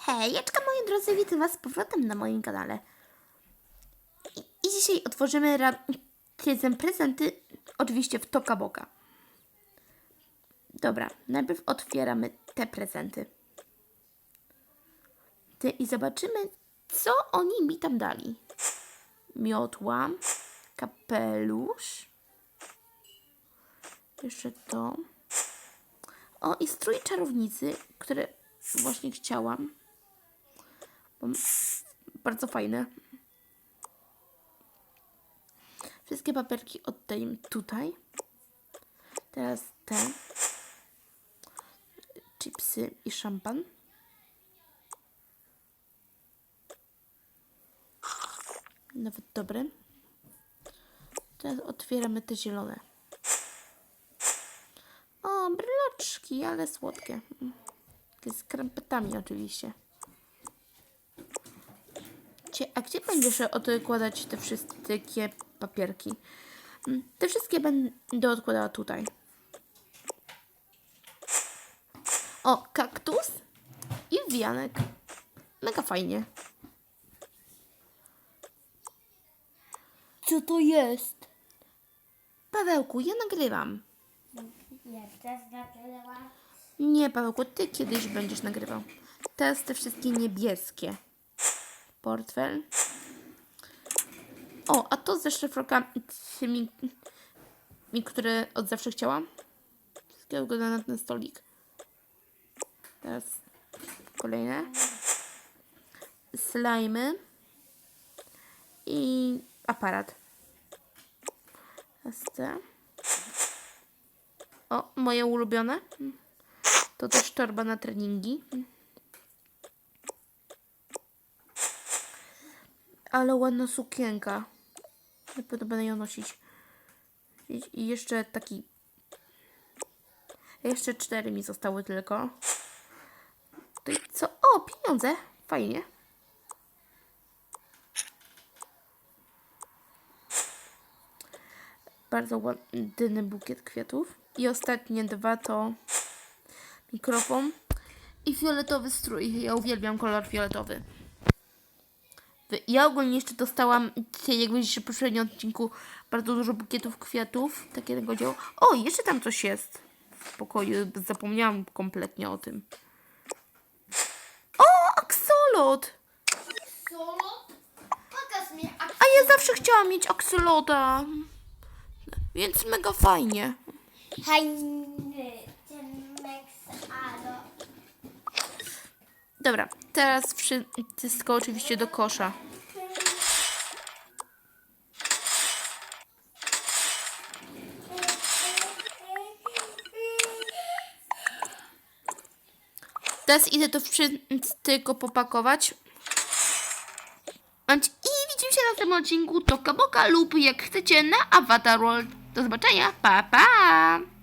Hejeczka moi drodzy, witam was z powrotem na moim kanale. I dzisiaj otworzymy razem prezenty, oczywiście w Toca Boca. Dobra, najpierw otwieramy te prezenty. I zobaczymy, co oni mi tam dali. Miotła, kapelusz, jeszcze to. O, i strój czarownicy, które właśnie chciałam. Bardzo fajne. Wszystkie papierki oddaję tutaj. Teraz te. Chipsy i szampan. Nawet dobre. Teraz otwieramy te zielone. O, bryloczki, ale słodkie. Z krampetami oczywiście. A gdzie będziesz odkładać te wszystkie papierki? Te wszystkie będę odkładała tutaj. O, kaktus i wianek. Mega fajnie. Co to jest? Pawełku, ja nagrywam. Ja też nagrywam. Nie, Pawełku, ty kiedyś będziesz nagrywał. Teraz te wszystkie niebieskie. Portfel. O, a to ze szlafroka które od zawsze chciałam. Wszystkiego go na ten stolik. Teraz kolejne. Slajmy. I aparat. Teraz te. O, moje ulubione. To też torba na treningi. Ale ładna sukienka. Na pewno będę ją nosić. I jeszcze taki... Jeszcze 4 mi zostały tylko. To i co? O, pieniądze. Fajnie. Bardzo ładny bukiet kwiatów. I ostatnie 2 to mikrofon i fioletowy strój. Ja uwielbiam kolor fioletowy. Ja ogólnie jeszcze dostałam, jak widzicie w poprzednim odcinku, bardzo dużo bukietów kwiatów. Takiego dzieła. O, jeszcze tam coś jest w pokoju. Zapomniałam kompletnie o tym. O, aksolot! Solo? Pokaż mi A ja zawsze chciałam mieć aksolota. Więc mega fajnie. fajny alo. Dobra, teraz wszystko oczywiście do kosza. Teraz idę to wszystko popakować. I widzimy się na tym odcinku Toca Boca lub jak chcecie na Avatar World. Do zobaczenia, pa pa!